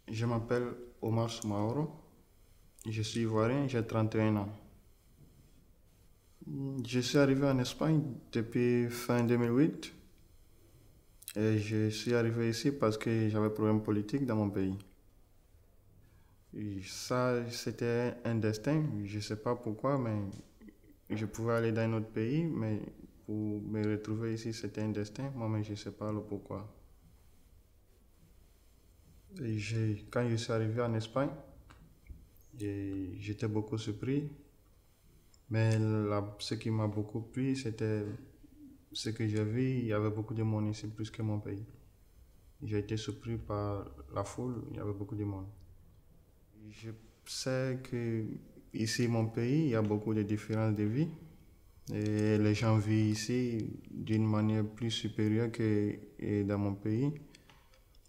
Je m'appelle Omar Soumaoro, je suis ivoirien, j'ai 31 ans. Je suis arrivé en Espagne depuis fin 2008 et je suis arrivé ici parce que j'avais problème politique dans mon pays. Et ça, c'était un destin, je ne sais pas pourquoi, mais je pouvais aller dans un autre pays, mais pour me retrouver ici, c'était un destin, moi-même je ne sais pas le pourquoi. Quand je suis arrivé en Espagne, j'étais beaucoup surpris. Mais ce qui m'a beaucoup plu, c'était ce que j'ai vu. Il y avait beaucoup de monde ici, plus que mon pays. J'ai été surpris par la foule, il y avait beaucoup de monde. Je sais que ici, mon pays, il y a beaucoup de différences de vie. Et les gens vivent ici d'une manière plus supérieure que dans mon pays.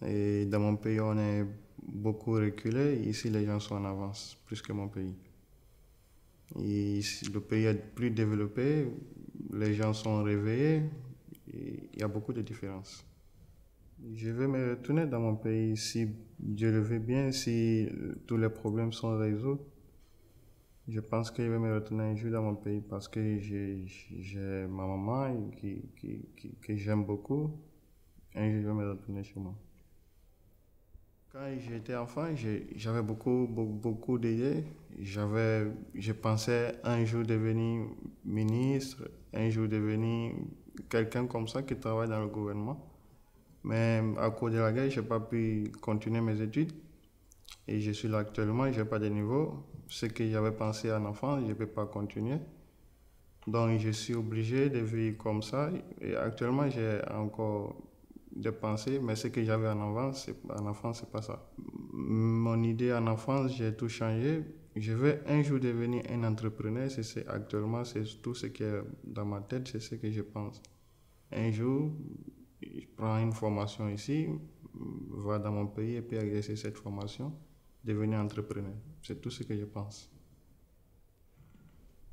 Et dans mon pays, on est beaucoup reculé. Ici, les gens sont en avance, plus que mon pays. Et le pays est plus développé, les gens sont réveillés, et il y a beaucoup de différences. Je vais me retourner dans mon pays si Dieu le veut bien, si tous les problèmes sont résolus. Je pense que je vais me retourner un jour dans mon pays parce que j'ai ma maman que j'aime beaucoup. Un jour, je vais me retourner chez moi. Quand j'étais enfant, j'avais beaucoup d'idées. Je pensais un jour devenir ministre, un jour devenir quelqu'un comme ça qui travaille dans le gouvernement. Mais à cause de la guerre, je n'ai pas pu continuer mes études. Et je suis là actuellement, je n'ai pas de niveau. Ce que j'avais pensé en enfant, je ne peux pas continuer. Donc je suis obligé de vivre comme ça. Et actuellement, j'ai encore des pensées, mais ce que j'avais en enfance, c'est pas ça. Mon idée en enfance, j'ai tout changé. Je veux un jour devenir un entrepreneur. Actuellement, c'est tout ce qui est dans ma tête, c'est ce que je pense. Un jour, je prends une formation ici, va dans mon pays et puis exercer cette formation, devenir entrepreneur. C'est tout ce que je pense.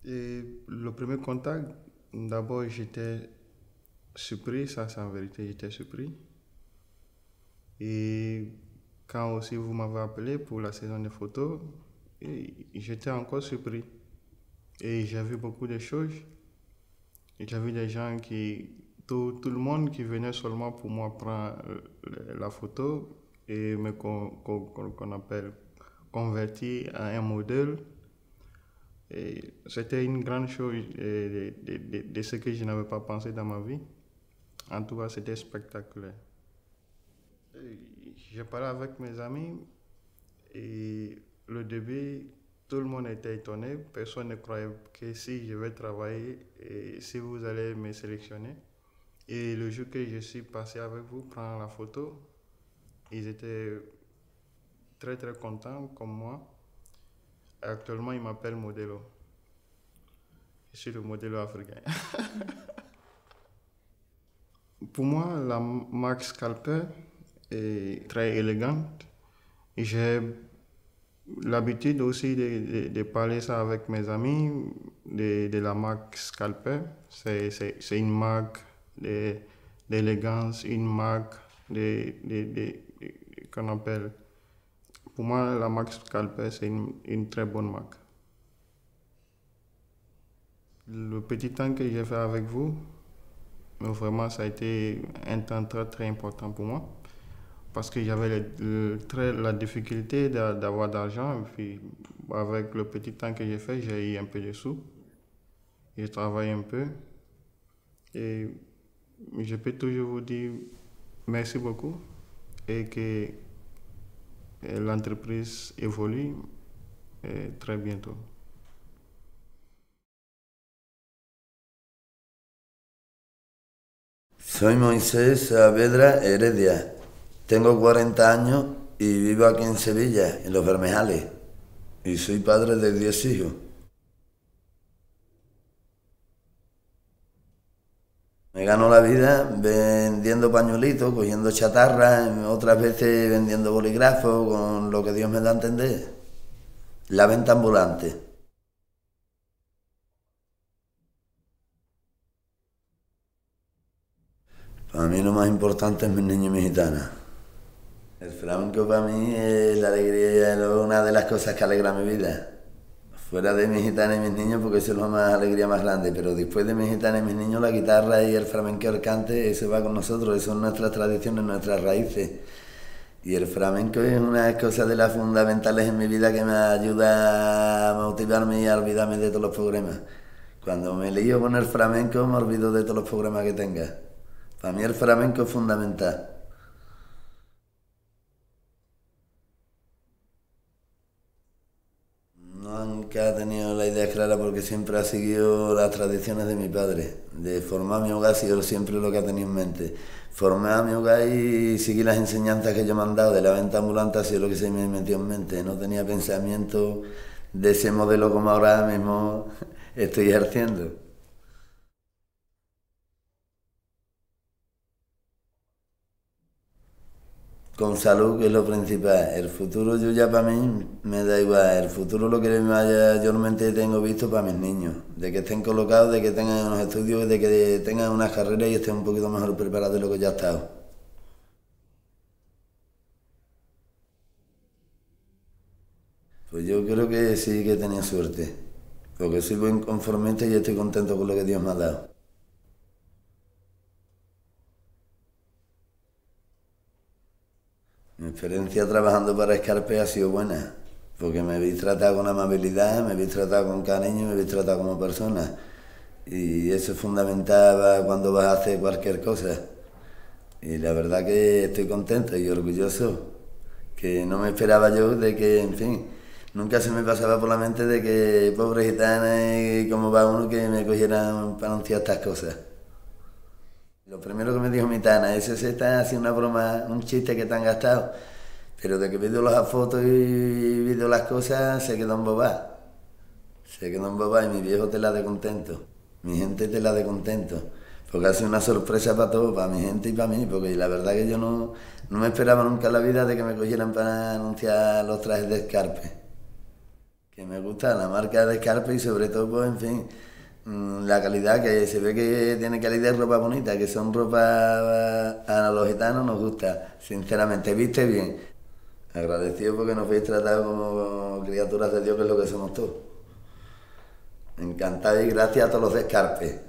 Et le premier contact, d'abord, j'étais surpris, ça c'est en vérité, j'étais surpris. Et quand aussi vous m'avez appelé pour la saison de photos, j'étais encore surpris. Et j'ai vu beaucoup de choses. J'ai vu des gens tout le monde qui venait seulement pour moi prendre la photo et qu'on appelle convertir en un modèle. Et c'était une grande chose de ce que je n'avais pas pensé dans ma vie. En tout cas, c'était spectaculaire. J'ai parlé avec mes amis et le début, tout le monde était étonné. Personne ne croyait que si je vais travailler et si vous allez me sélectionner. Et le jour que je suis passé avec vous, prendre la photo, ils étaient très très contents comme moi. Actuellement, ils m'appellent Modelo. Je suis le Modelo africain. Pour moi, la marque Scalper est très élégante. J'ai l'habitude aussi de parler ça avec mes amis de la marque Scalper. C'est une marque d'élégance, une marque qu'on appelle. Pour moi, la marque Scalper, c'est une très bonne marque. Le petit temps que j'ai fait avec vous, vraiment, ça a été un temps très très important pour moi. Parce que j'avais la difficulté d'avoir d'argent. Et puis, avec le petit temps que j'ai fait, j'ai eu un peu de sous. J'ai travaillé un peu. Et je peux toujours vous dire merci beaucoup et que l'entreprise évolue très bientôt. Soy Moisés Saavedra Heredia. Tengo 40 años y vivo aquí en Sevilla, en Los Bermejales. Y soy padre de 10 hijos. Me gano la vida vendiendo pañuelitos, cogiendo chatarra, otras veces vendiendo bolígrafos, con lo que Dios me da a entender. La venta ambulante. Para mí lo más importante es mis niños y mis gitanas. El flamenco para mí es la alegría, es una de las cosas que alegra mi vida. Fuera de mis gitanas y mis niños, porque eso es la más alegría más grande, pero después de mis gitanas y mis niños, la guitarra y el flamenco, el cante, eso va con nosotros, eso son nuestras tradiciones, nuestras raíces. Y el flamenco es una de las cosas de las fundamentales en mi vida que me ayuda a motivarme y a olvidarme de todos los problemas. Cuando me lío con el flamenco me olvido de todos los problemas que tenga. Para mí el flamenco es fundamental. Nunca he tenido la idea clara porque siempre ha seguido las tradiciones de mi padre. De formar mi hogar ha sido siempre lo que ha tenido en mente. Formar mi hogar y seguir las enseñanzas que yo me han dado de la venta ambulante ha sido lo que se me metió en mente. No tenía pensamiento de ese modelo como ahora mismo estoy ejerciendo. Con salud, que es lo principal. El futuro yo ya para mí me da igual. El futuro lo que yo realmente tengo visto para mis niños. De que estén colocados, de que tengan unos estudios, de que tengan unas carreras y estén un poquito mejor preparados de lo que ya he estado. Pues yo creo que sí que he tenido suerte. Porque soy buen conformista y estoy contento con lo que Dios me ha dado. Mi experiencia trabajando para Scarpe ha sido buena, porque me habéis tratado con amabilidad, me habéis tratado con cariño, me habéis tratado como persona. Y eso es fundamental cuando vas a hacer cualquier cosa. Y la verdad que estoy contento y orgulloso, que no me esperaba yo de que, en fin, nunca se me pasaba por la mente de que pobre gitana y cómo va uno que me cogieran para anunciar estas cosas. Lo primero que me dijo mi tana, ese se está haciendo una broma, un chiste que te han gastado. Pero de que he visto las fotos y he visto las cosas, se quedó embobada. Se quedó embobada y mi viejo te la de contento. Mi gente te la de contento. Porque ha sido una sorpresa para todos, para mi gente y para mí. Porque la verdad que yo no me esperaba nunca en la vida de que me cogieran para anunciar los trajes de Scarpe. Que me gusta la marca de Scarpe y sobre todo, pues, en fin, la calidad, que se ve que tiene calidad de ropa bonita, que son ropa a los gitanos nos gusta, sinceramente, viste bien. Agradecido porque nos habéis tratado como criaturas de Dios, que es lo que somos todos. Encantado y gracias a todos los de Scarpe.